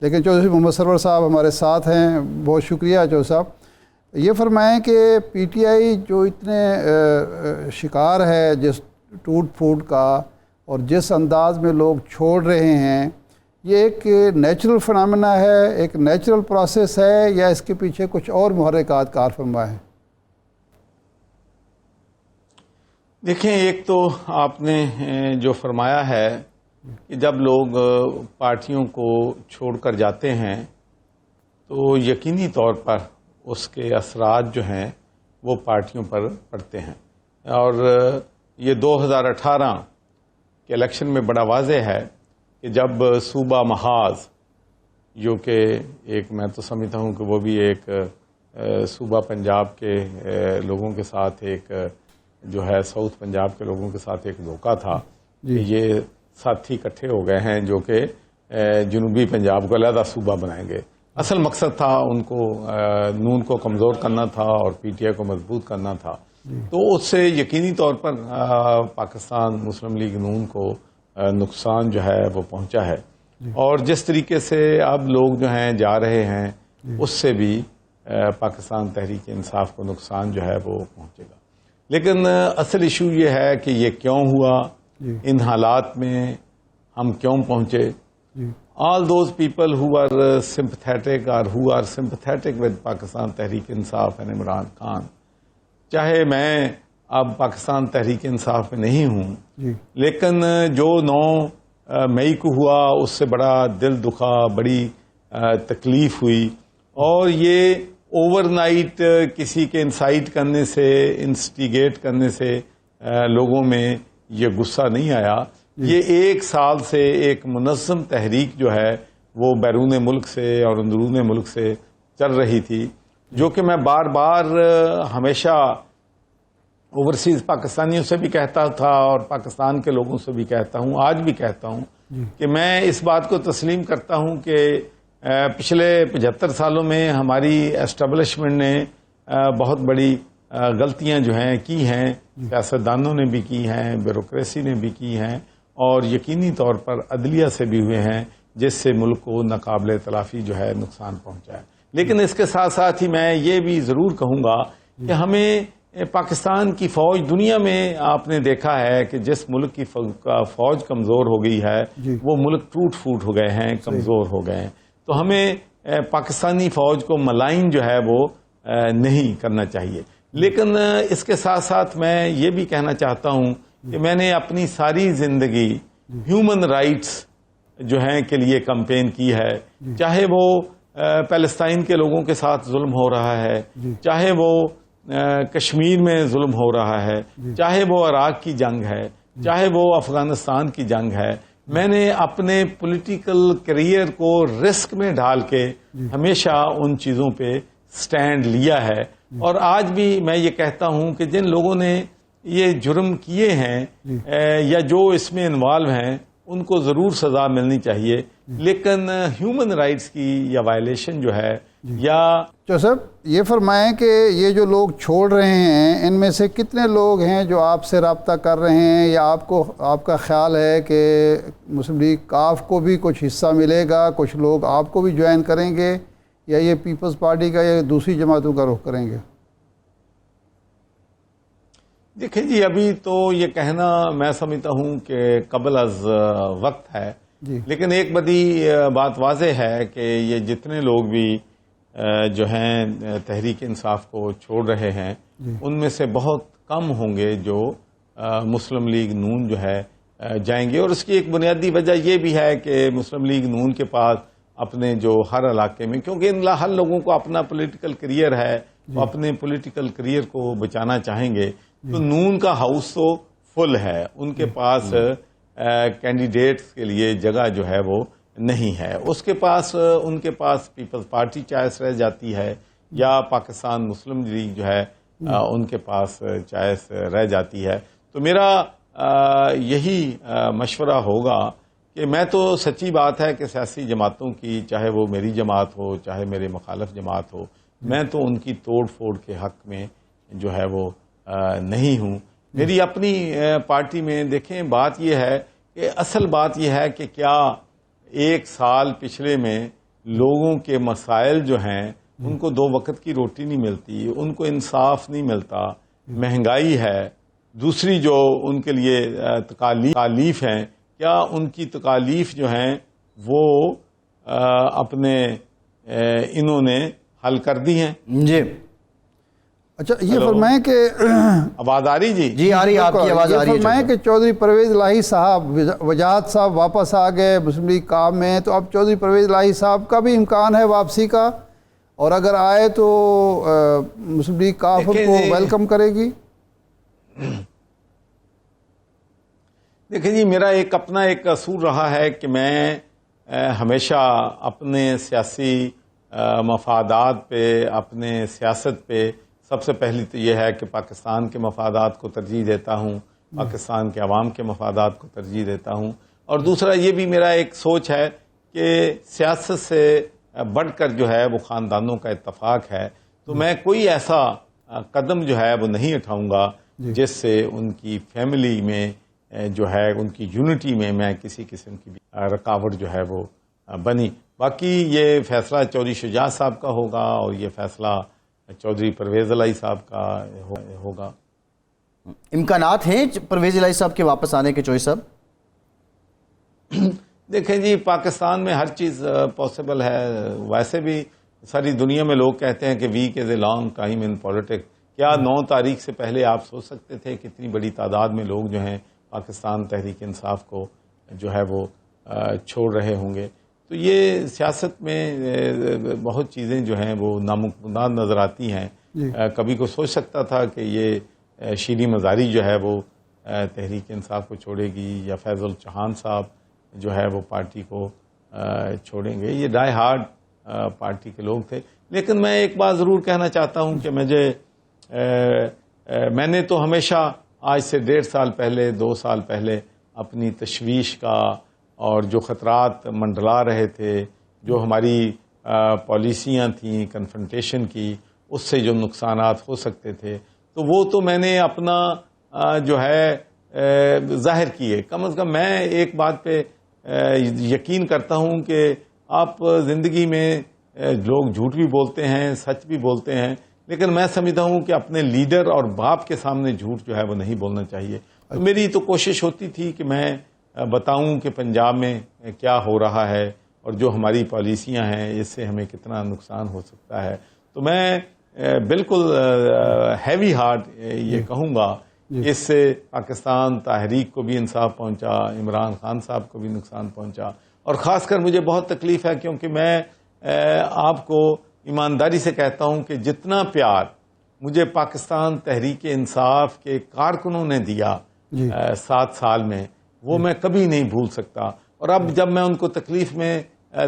لیکن چودھری محمد سرور صاحب ہمارے ساتھ ہیں، بہت شکریہ چودھری صاحب. یہ فرمائیں کہ پی ٹی آئی جو اتنے شکار ہے جس ٹوٹ پھوٹ کا اور جس انداز میں لوگ چھوڑ رہے ہیں، یہ ایک نیچرل فنامنا ہے، ایک نیچرل پروسیس ہے، یا اس کے پیچھے کچھ اور محرکات کار فرما ہیں؟ دیکھیں، ایک تو آپ نے جو فرمایا ہے کہ جب لوگ پارٹیوں کو چھوڑ کر جاتے ہیں تو یقینی طور پر اس کے اثرات جو ہیں وہ پارٹیوں پر پڑتے ہیں، اور یہ 2018 کے الیکشن میں بڑا واضح ہے کہ جب صوبہ محاذ، جو کہ ایک میں تو سمجھتا ہوں کہ وہ بھی ایک صوبہ پنجاب کے لوگوں کے ساتھ ایک جو ہے ساؤتھ پنجاب کے لوگوں کے ساتھ ایک دھوکہ تھا کہ یہ ساتھی اکٹھے ہو گئے ہیں جو کہ جنوبی پنجاب کو علیحدہ صوبہ بنائیں گے. اصل مقصد تھا ان کو نون کو کمزور کرنا تھا اور پی ٹی آئی کو مضبوط کرنا تھا. تو اس سے یقینی طور پر پاکستان مسلم لیگ نون کو نقصان جو ہے وہ پہنچا ہے، اور جس طریقے سے اب لوگ جو ہیں جا رہے ہیں اس سے بھی پاکستان تحریک انصاف کو نقصان جو ہے وہ پہنچے گا. لیکن اصل ایشو یہ ہے کہ یہ کیوں ہوا، ان حالات میں ہم کیوں پہنچے. All those people who are sympathetic or who are sympathetic with Pakistan Tehreek Insaf and Imran Khan, چاہے میں اب پاکستان تحریک انصاف میں نہیں ہوں، لیکن جو 9 مئی کو ہوا اس سے بڑا دل دکھا، بڑی تکلیف ہوئی، اور یہ اوور نائٹ کسی کے انسائٹ کرنے سے، انسٹیگیٹ کرنے سے لوگوں میں یہ غصہ نہیں آیا. یہ 1 سال سے ایک منظم تحریک جو ہے وہ بیرون ملک سے اور اندرون ملک سے چل رہی تھی، جو کہ میں بار بار ہمیشہ اوورسیز پاکستانیوں سے بھی کہتا تھا اور پاکستان کے لوگوں سے بھی کہتا ہوں، آج بھی کہتا ہوں کہ میں اس بات کو تسلیم کرتا ہوں کہ پچھلے 75 سالوں میں ہماری اسٹیبلشمنٹ نے بہت بڑی غلطیاں جو ہیں کی ہیں، سیاستدانوں نے بھی کی ہیں، بیوروکریسی نے بھی کی ہیں، اور یقینی طور پر عدلیہ سے بھی ہوئے ہیں، جس سے ملک کو ناقابل تلافی جو ہے نقصان پہنچا ہے. لیکن اس کے ساتھ ساتھ ہی میں یہ بھی ضرور کہوں گا کہ ہمیں پاکستان کی فوج، دنیا میں آپ نے دیکھا ہے کہ جس ملک کی فوج کمزور ہو گئی ہے وہ ملک ٹوٹ پھوٹ ہو گئے ہیں، کمزور ہو گئے ہیں. تو ہمیں پاکستانی فوج کو ملائن جو ہے وہ نہیں کرنا چاہیے. لیکن اس کے ساتھ ساتھ میں یہ بھی کہنا چاہتا ہوں کہ میں نے اپنی ساری زندگی ہیومن رائٹس جو ہیں کے لیے کمپین کی ہے، چاہے وہ فلسطین کے لوگوں کے ساتھ ظلم ہو رہا ہے، چاہے وہ کشمیر میں ظلم ہو رہا ہے، چاہے وہ عراق کی جنگ ہے، چاہے وہ افغانستان کی جنگ ہے. میں نے اپنے پولیٹیکل کیریئر کو رسک میں ڈال کے ہمیشہ ان چیزوں پہ سٹینڈ لیا ہے. اور آج بھی میں یہ کہتا ہوں کہ جن لوگوں نے یہ جرم کیے ہیں یا جو اس میں انوالو ہیں ان کو ضرور سزا ملنی چاہیے، لیکن ہیومن رائٹس کی یا وائلیشن جو ہے یا صاحب یہ فرمائیں کہ یہ جو لوگ چھوڑ رہے ہیں ان میں سے کتنے لوگ ہیں جو آپ سے رابطہ کر رہے ہیں، یا آپ کا خیال ہے کہ مسلم لیگ کاف کو بھی کچھ حصہ ملے گا، کچھ لوگ آپ کو بھی جوائن کریں گے، یا یہ پیپلز پارٹی کا یا دوسری جماعتوں کا رخ کریں گے؟ دیکھیں جی، ابھی تو یہ کہنا میں سمجھتا ہوں کہ قبل از وقت ہے، لیکن ایک بڑی بات واضح ہے کہ یہ جتنے لوگ بھی جو ہیں تحریک انصاف کو چھوڑ رہے ہیں ان میں سے بہت کم ہوں گے جو مسلم لیگ نون جو ہے جائیں گے. اور اس کی ایک بنیادی وجہ یہ بھی ہے کہ مسلم لیگ نون کے پاس اپنے جو ہر علاقے میں، کیونکہ ان ہر لوگوں کو اپنا پولیٹیکل کریئر ہے، وہ اپنے پولیٹیکل کریئر کو بچانا چاہیں گے، تو نون کا ہاؤس تو فل ہے، ان کے پاس کینڈیڈیٹس کے لیے جگہ جو ہے وہ نہیں ہے. اس کے پاس ان کے پاس پیپلز پارٹی چوائس رہ جاتی ہے، یا پاکستان مسلم لیگ جو ہے ان کے پاس چوائس رہ جاتی ہے. تو میرا یہی مشورہ ہوگا کہ میں تو سچی بات ہے کہ سیاسی جماعتوں کی، چاہے وہ میری جماعت ہو چاہے میرے مخالف جماعت ہو، میں تو ان کی توڑ پھوڑ کے حق میں جو ہے وہ نہیں ہوں. میری اپنی پارٹی میں دیکھیں بات یہ ہے کہ اصل بات یہ ہے کہ کیا 1 سال پچھلے میں لوگوں کے مسائل جو ہیں ان کو 2 وقت کی روٹی نہیں ملتی، ان کو انصاف نہیں ملتا، مہنگائی ہے، دوسری جو ان کے لیے تکالیف ہیں، کیا ان کی تکالیف جو ہیں وہ اپنے انہوں نے حل کر دی ہیں؟ جی اچھا یہ فرمائیں کہ آواز آ رہی؟ جی آ رہی ہے، آپ کی آواز آ رہی ہے۔ فرمائیں کہ چودھری پرویز الہی صاحب وجاہت صاحب واپس آ گئے مسلم لیگ کام میں، تو اب چودھری پرویز الہی صاحب کا بھی امکان ہے واپسی کا، اور اگر آئے تو مسلم لیگ کاف کو ویلکم کرے گی؟ دیکھیں جی، میرا اپنا ایک اصول رہا ہے کہ میں ہمیشہ اپنے سیاسی مفادات پہ، اپنے سیاست پہ سب سے پہلی تو یہ ہے کہ پاکستان کے مفادات کو ترجیح دیتا ہوں، پاکستان کے عوام کے مفادات کو ترجیح دیتا ہوں، اور دوسرا یہ بھی میرا ایک سوچ ہے کہ سیاست سے بڑھ کر جو ہے وہ خاندانوں کا اتفاق ہے، تو میں کوئی ایسا قدم جو ہے وہ نہیں اٹھاؤں گا جس سے ان کی فیملی میں جو ہے ان کی یونٹی میں کسی قسم کی بھی رکاوٹ جو ہے وہ بنی۔ باقی یہ فیصلہ چودھری شجاعت صاحب کا ہوگا اور یہ فیصلہ چودھری پرویز الہی صاحب کا ہوگا۔ امکانات ہیں پرویز الہی صاحب کے واپس آنے کے چوہدری صاحب؟ دیکھیں جی، پاکستان میں ہر چیز پاسبل ہے، ویسے بھی ساری دنیا میں لوگ کہتے ہیں کہ week is a long time in politics. کیا 9 تاریخ سے پہلے آپ سوچ سکتے تھے کہ اتنی بڑی تعداد میں لوگ جو ہیں پاکستان تحریک انصاف کو جو ہے وہ چھوڑ رہے ہوں گے؟ تو یہ سیاست میں بہت چیزیں جو ہیں وہ ناممکن نظر آتی ہیں۔ کبھی کو سوچ سکتا تھا کہ یہ شیریں مزاری جو ہے وہ تحریک انصاف کو چھوڑے گی، یا فیض الچوہان صاحب جو ہے وہ پارٹی کو چھوڑیں گے؟ یہ ڈائی ہارڈ پارٹی کے لوگ تھے۔ لیکن میں ایک بات ضرور کہنا چاہتا ہوں کہ میں نے تو ہمیشہ آج سے 1.5 سال پہلے 2 سال پہلے اپنی تشویش کا اور جو خطرات منڈلا رہے تھے، جو ہماری پالیسیاں تھیں کنفرنٹیشن کی، اس سے جو نقصانات ہو سکتے تھے، تو وہ تو میں نے اپنا جو ہے ظاہر کیے۔ کم از کم میں ایک بات پہ یقین کرتا ہوں کہ آپ زندگی میں لوگ جھوٹ بھی بولتے ہیں، سچ بھی بولتے ہیں، لیکن میں سمجھتا ہوں کہ اپنے لیڈر اور باپ کے سامنے جھوٹ جو ہے وہ نہیں بولنا چاہیے۔ تو میری تو کوشش ہوتی تھی کہ میں بتاؤں کہ پنجاب میں کیا ہو رہا ہے اور جو ہماری پالیسیاں ہیں اس سے ہمیں کتنا نقصان ہو سکتا ہے۔ تو میں بالکل ہیوی ہارٹ یہ کہوں گا کہ اس سے پاکستان تحریک کو بھی انصاف پہنچا، عمران خان صاحب کو بھی نقصان پہنچا، اور خاص کر مجھے بہت تکلیف ہے کیونکہ میں آپ کو ایمانداری سے کہتا ہوں کہ جتنا پیار مجھے پاکستان تحریک انصاف کے کارکنوں نے دیا 7 سال میں، وہ میں کبھی نہیں بھول سکتا، اور اب جب میں ان کو تکلیف میں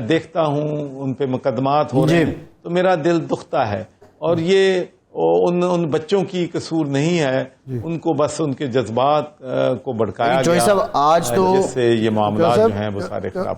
دیکھتا ہوں، ان پہ مقدمات ہو رہے ہیں، تو میرا دل دکھتا ہے، اور یہ ان بچوں کی قصور نہیں ہے، ان کو بس ان کے جذبات کو بھڑکایا گیا، جس سے یہ معاملات جو ہیں وہ سارے خراب